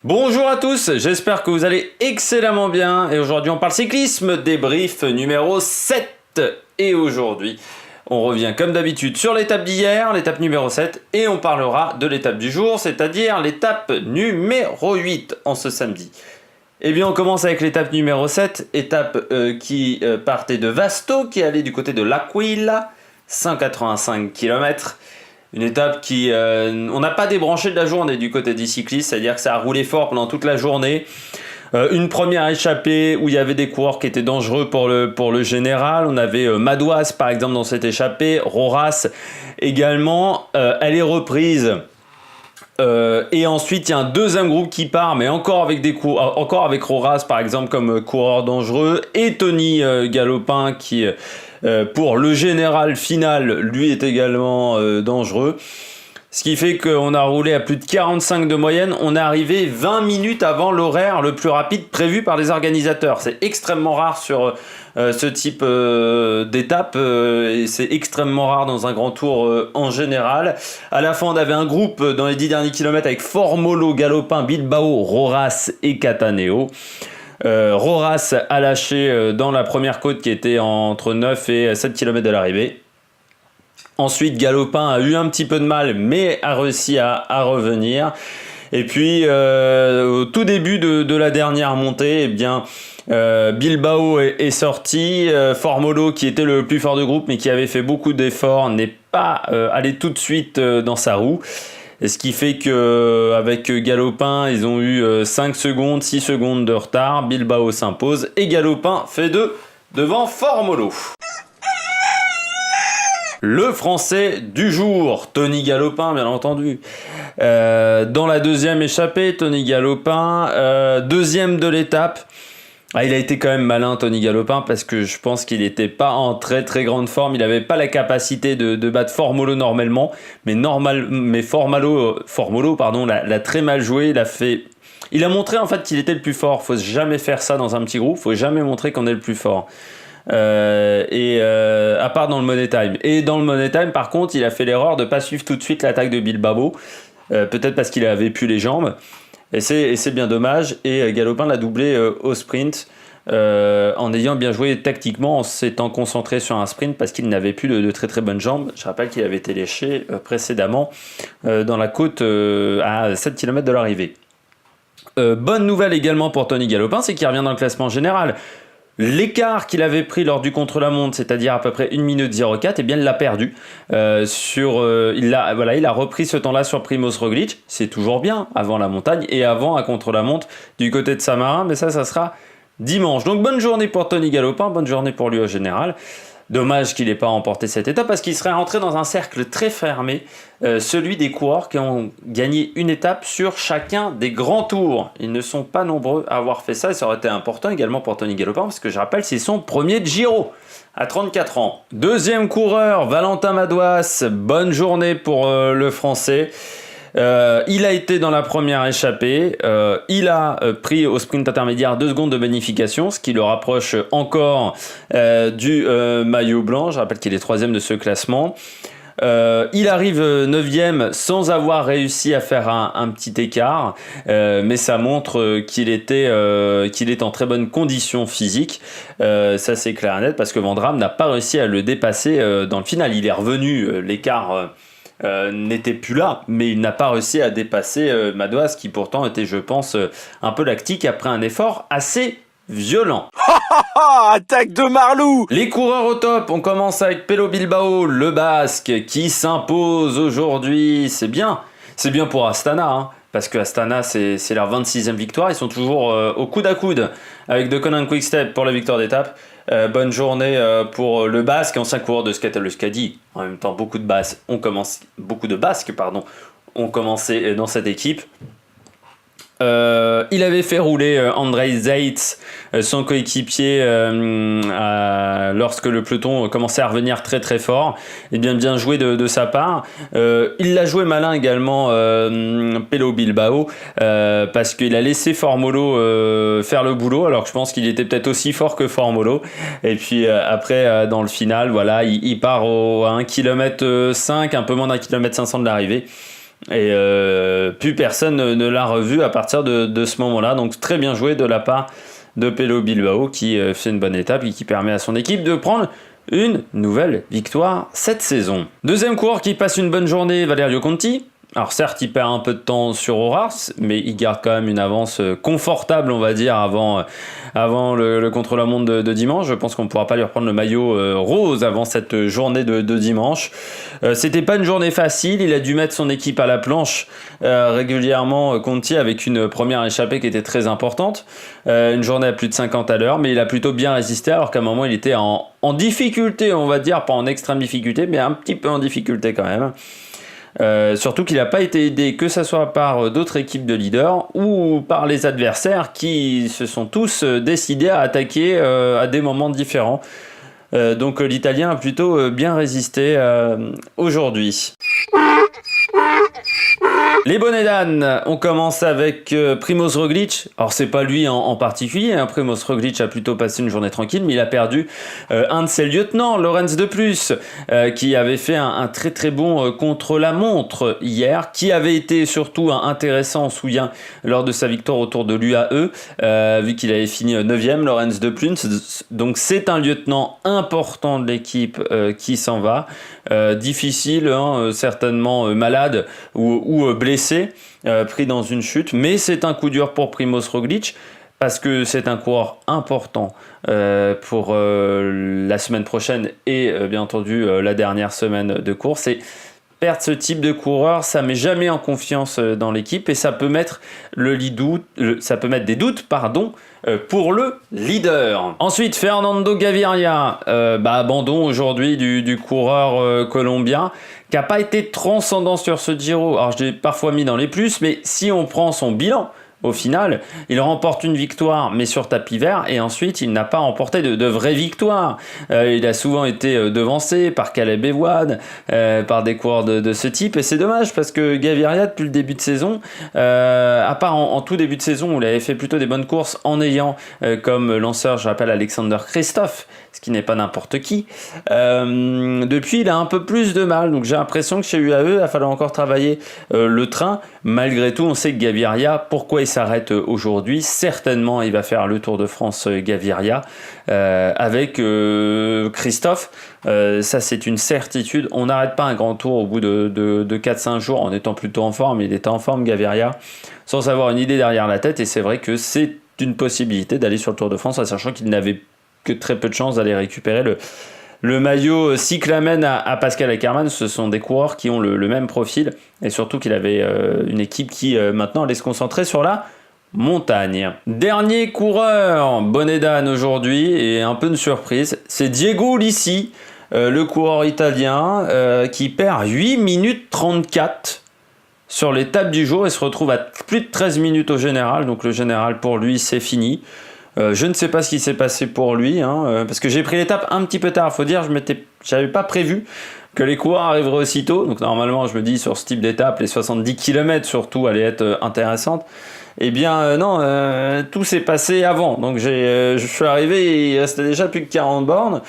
Bonjour à tous, j'espère que vous allez excellemment bien et aujourd'hui on parle cyclisme, débrief numéro 7 et aujourd'hui on revient comme d'habitude sur l'étape d'hier, l'étape numéro 7 et on parlera de l'étape du jour, c'est-à-dire l'étape numéro 8 en ce samedi. Eh bien on commence avec l'étape numéro 7, étape qui partait de Vasto, qui allait du côté de l'Aquila, 185 km. Une étape qui, on n'a pas débranché de la journée du côté des cyclistes, c'est-à-dire que ça a roulé fort pendant toute la journée. Une première échappée où il y avait des coureurs qui étaient dangereux pour le général. On avait Madouas par exemple dans cette échappée, Roras également. Elle est reprise. Et ensuite il y a un deuxième groupe qui part, mais encore avec Roras par exemple comme coureur dangereux, et Tony Galopin qui pour le général final lui est également dangereux, ce qui fait qu'on a roulé à plus de 45 de moyenne. On est arrivé 20 minutes avant l'horaire le plus rapide prévu par les organisateurs. C'est extrêmement rare sur ce type d'étape et c'est extrêmement rare dans un grand tour en général. À la fin on avait un groupe dans les 10 derniers kilomètres avec Formolo, Galopin, Bilbao, Roras et Cataneo. Roras a lâché dans la première côte qui était entre 9 et 7 km de l'arrivée. Ensuite Galopin a eu un petit peu de mal mais a réussi à revenir. Et puis au tout début de la dernière montée, eh bien Bilbao est sorti. Formolo, qui était le plus fort du groupe mais qui avait fait beaucoup d'efforts, n'est pas allé tout de suite dans sa roue. Et ce qui fait qu'avec Galopin, ils ont eu 5 secondes, 6 secondes de retard. Bilbao s'impose et Galopin fait 2 devant Formolo. Le français du jour, Tony Galopin, bien entendu. Dans la deuxième échappée, Tony Galopin, deuxième de l'étape. Il a été quand même malin, Tony Galopin, parce que je pense qu'il n'était pas en très très grande forme. Il n'avait pas la capacité de battre Formolo normalement, mais Formolo l'a très mal joué. Il a montré en fait qu'il était le plus fort. Faut jamais faire ça dans un petit groupe. Faut jamais montrer qu'on est le plus fort. À part dans le Money Time. Et dans le Money Time, par contre, il a fait l'erreur de ne pas suivre tout de suite l'attaque de Bilbao. Peut-être parce qu'il avait plus les jambes. Et c'est bien dommage. Et Galopin l'a doublé au sprint en ayant bien joué tactiquement, en s'étant concentré sur un sprint parce qu'il n'avait plus de très très bonnes jambes. Je rappelle qu'il avait été léché précédemment dans la côte à 7 km de l'arrivée. Bonne nouvelle également pour Tony Galopin, c'est qu'il revient dans le classement général. L'écart qu'il avait pris lors du contre-la-montre, c'est-à-dire à peu près 1 minute 04, eh bien il l'a perdu. Il a repris ce temps-là sur Primož Roglič. C'est toujours bien avant la montagne et avant à contre-la-montre du côté de Samarin, mais ça sera dimanche. Donc bonne journée pour Tony Galopin, bonne journée pour lui au général. Dommage qu'il n'ait pas remporté cette étape parce qu'il serait rentré dans un cercle très fermé, celui des coureurs qui ont gagné une étape sur chacun des grands tours. Ils ne sont pas nombreux à avoir fait ça et ça aurait été important également pour Tony Galopin parce que je rappelle, c'est son premier de Giro à 34 ans. Deuxième coureur, Valentin Madouas, bonne journée pour le français. Il a été dans la première échappée, il a pris au sprint intermédiaire 2 secondes de bonification, ce qui le rapproche encore du maillot blanc. Je rappelle qu'il est 3e de ce classement. Il arrive 9e sans avoir réussi à faire un petit écart, mais ça montre qu'il est en très bonne condition physique. Ça c'est clair et net parce que Vandrame n'a pas réussi à le dépasser dans le final. Il est revenu, l'écart n'était plus là, mais il n'a pas réussi à dépasser Madouas qui pourtant était, je pense, un peu lactique après un effort assez violent. Attaque de Marlou. Les coureurs au top, on commence avec Pello Bilbao, le Basque, qui s'impose aujourd'hui. C'est bien pour Astana, hein, parce que Astana c'est leur 26e victoire, ils sont toujours au coude à coude avec De Coninck Quick-Step pour la victoire d'étape. Bonne journée pour le Basque, ancien coureur de Sky Euskadi. En même temps, beaucoup de Basques ont commencé dans cette équipe. Il avait fait rouler Andrej Zeitz, son coéquipier, lorsque le peloton commençait à revenir très très fort. Et bien joué de sa part. Il l'a joué malin également, Pello Bilbao, parce qu'il a laissé Formolo faire le boulot, alors que je pense qu'il était peut-être aussi fort que Formolo. Et puis après, dans le final, voilà, il part à 1,5 km, un peu moins d'1,5 km de l'arrivée. Et plus personne ne l'a revu à partir de ce moment-là. Donc très bien joué de la part de Pello Bilbao qui fait une bonne étape et qui permet à son équipe de prendre une nouvelle victoire cette saison. Deuxième coureur qui passe une bonne journée, Valerio Conti. Alors certes, il perd un peu de temps sur Horace, mais il garde quand même une avance confortable, on va dire, avant le contre-la-montre de dimanche. Je pense qu'on ne pourra pas lui reprendre le maillot rose avant cette journée de dimanche. C'était pas une journée facile, il a dû mettre son équipe à la planche régulièrement, Conti, avec une première échappée qui était très importante. Une journée à plus de 50 à l'heure, mais il a plutôt bien résisté, alors qu'à un moment il était en difficulté, on va dire, pas en extrême difficulté, mais un petit peu en difficulté quand même. Surtout qu'il n'a pas été aidé, que ce soit par d'autres équipes de leaders ou par les adversaires qui se sont tous décidés à attaquer à des moments différents. Donc l'Italien a plutôt bien résisté aujourd'hui. Les bonnets d'âne, on commence avec Primož Roglič. Alors c'est pas lui en particulier, hein. Primož Roglič a plutôt passé une journée tranquille, mais il a perdu un de ses lieutenants, Lorenz de Plus, qui avait fait un très très bon contre-la-montre hier, qui avait été surtout intéressant, on se souvient, lors de sa victoire autour de l'UAE, vu qu'il avait fini 9e, Lorenz de Plus. Donc c'est un lieutenant important de l'équipe qui s'en va. Difficile, hein, certainement malade ou blessé, pris dans une chute, mais c'est un coup dur pour Primož Roglič parce que c'est un coureur important pour la semaine prochaine et bien entendu la dernière semaine de course. Et perdre ce type de coureur, ça met jamais en confiance dans l'équipe et ça peut mettre des doutes, pour le leader. Ensuite, Fernando Gaviria, abandon aujourd'hui du coureur colombien qui n'a pas été transcendant sur ce Giro. Alors je l'ai parfois mis dans les plus, mais si on prend son bilan, au final, il remporte une victoire, mais sur tapis vert, et ensuite, il n'a pas remporté de vraies victoires. Il a souvent été devancé par Caleb Ewan, par des coureurs de ce type, et c'est dommage, parce que Gaviria, depuis le début de saison, à part en tout début de saison, où il avait fait plutôt des bonnes courses en ayant comme lanceur, je rappelle, Alexander Kristoff, ce qui n'est pas n'importe qui, depuis, il a un peu plus de mal, donc j'ai l'impression que chez UAE, il va falloir encore travailler le train. Malgré tout, on sait que Gaviria, pourquoi il s'arrête aujourd'hui? Certainement, il va faire le Tour de France Gaviria avec Kristoff. Ça, c'est une certitude. On n'arrête pas un grand tour au bout de 4-5 jours en étant plutôt en forme. Il était en forme, Gaviria, sans avoir une idée derrière la tête. Et c'est vrai que c'est une possibilité d'aller sur le Tour de France, en sachant qu'il n'avait que très peu de chances d'aller récupérer le maillot cyclamen à Pascal Ackermann. Ce sont des coureurs qui ont le même profil et surtout qu'il avait une équipe qui maintenant allait se concentrer sur la montagne. Dernier coureur bonnet d'âne aujourd'hui et un peu de surprise, c'est Diego Ulissi, le coureur italien qui perd 8 minutes 34 sur l'étape du jour et se retrouve à plus de 13 minutes au général. Donc le général pour lui c'est fini. Je ne sais pas ce qui s'est passé pour lui, parce que j'ai pris l'étape un petit peu tard. Faut dire, j'avais pas prévu que les coureurs arriveraient aussitôt. Donc normalement, je me dis sur ce type d'étape, les 70 km surtout allaient être intéressantes. Eh bien non, tout s'est passé avant. Donc je suis arrivé et il restait déjà plus que 40 bornes.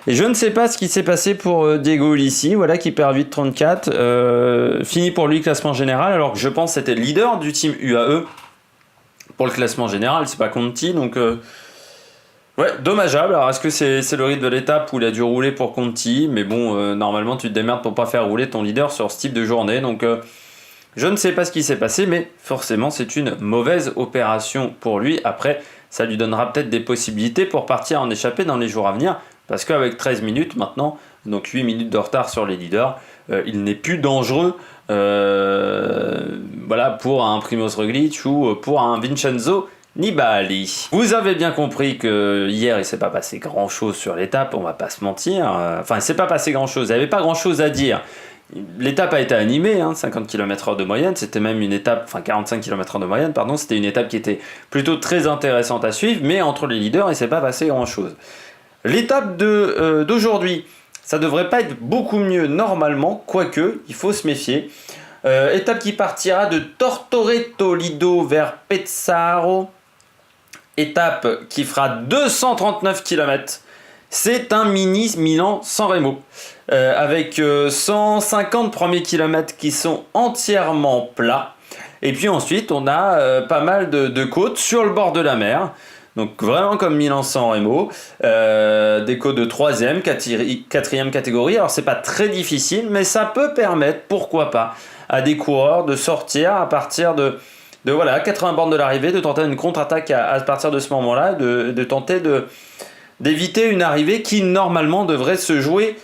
Et je ne sais pas ce qui s'est passé pour Diego Ulissi, voilà, qui perd 8,34. Fini pour lui classement général, alors que je pense que c'était le leader du team UAE. Pour le classement général, c'est pas Conti, donc ouais, dommageable. Alors est-ce que c'est le rythme de l'étape où il a dû rouler pour Conti, mais bon, normalement tu te démerdes pour pas faire rouler ton leader sur ce type de journée, donc je ne sais pas ce qui s'est passé, mais forcément c'est une mauvaise opération pour lui. Après, ça lui donnera peut-être des possibilités pour partir en échappée dans les jours à venir, parce qu'avec 13 minutes maintenant, donc 8 minutes de retard sur les leaders, il n'est plus dangereux. Voilà, pour un Primož Roglič ou pour un Vincenzo Nibali. Vous avez bien compris que hier il s'est pas passé grand chose sur l'étape, on va pas se mentir. Enfin, il s'est pas passé grand chose, il n'y avait pas grand chose à dire. L'étape a été animée, 50 km/h de moyenne, c'était même une étape, 45 km/h de moyenne, pardon, c'était une étape qui était plutôt très intéressante à suivre, mais entre les leaders il s'est pas passé grand chose. L'étape d'aujourd'hui, ça devrait pas être beaucoup mieux normalement, quoique, il faut se méfier. Étape qui partira de Tortoreto Lido vers Pesaro. Étape qui fera 239 km, C'est un mini Milan-San Remo, avec 150 premiers kilomètres qui sont entièrement plats. Et puis ensuite, on a pas mal de côtes sur le bord de la mer. Donc vraiment comme Milan-San Remo, des côtes de 3e, 4e catégorie. Alors c'est pas très difficile, mais ça peut permettre, pourquoi pas, à des coureurs de sortir à partir de voilà, 80 bornes de l'arrivée, de tenter une contre-attaque à partir de ce moment-là, de tenter d'éviter une arrivée qui normalement devrait se jouer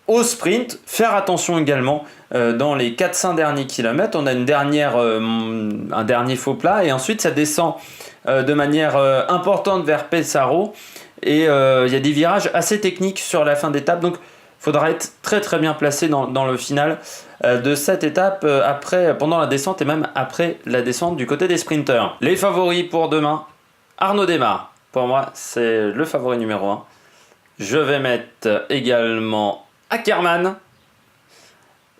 au sprint. Faire attention également dans les 4-5 derniers kilomètres, on a un dernier faux plat et ensuite ça descend de manière importante vers Pesaro et il y a des virages assez techniques sur la fin d'étape, donc il faudra être très très bien placé dans le final de cette étape pendant la descente et même après la descente du côté des sprinteurs. Les favoris pour demain, Arnaud Démare, pour moi c'est le favori numéro 1. Je vais mettre également Ackermann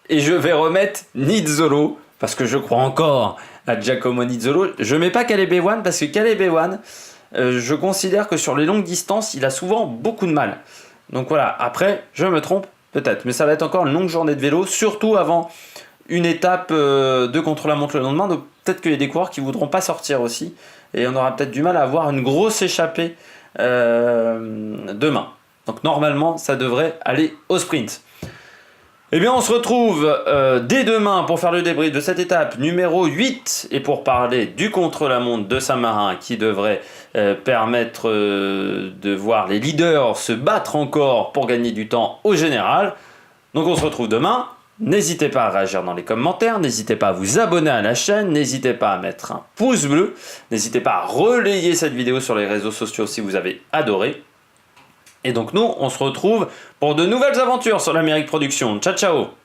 et je vais remettre Nizzolo parce que je crois encore à Giacomo Nizzolo. Je mets pas Caleb Ewan parce que Caleb Ewan, je considère que sur les longues distances, il a souvent beaucoup de mal. Donc voilà, après, je me trompe peut-être, mais ça va être encore une longue journée de vélo, surtout avant une étape de contre-la-montre le lendemain. Donc peut-être qu'il y a des coureurs qui voudront pas sortir aussi, et on aura peut-être du mal à avoir une grosse échappée demain. Donc normalement, ça devrait aller au sprint. Eh bien, on se retrouve dès demain pour faire le débrief de cette étape numéro 8 et pour parler du contre-la-montre de Saint-Marin qui devrait permettre de voir les leaders se battre encore pour gagner du temps au général. Donc on se retrouve demain. N'hésitez pas à réagir dans les commentaires, n'hésitez pas à vous abonner à la chaîne, n'hésitez pas à mettre un pouce bleu, n'hésitez pas à relayer cette vidéo sur les réseaux sociaux si vous avez adoré. Et donc nous, on se retrouve pour de nouvelles aventures sur l'Amérique Production. Ciao, ciao!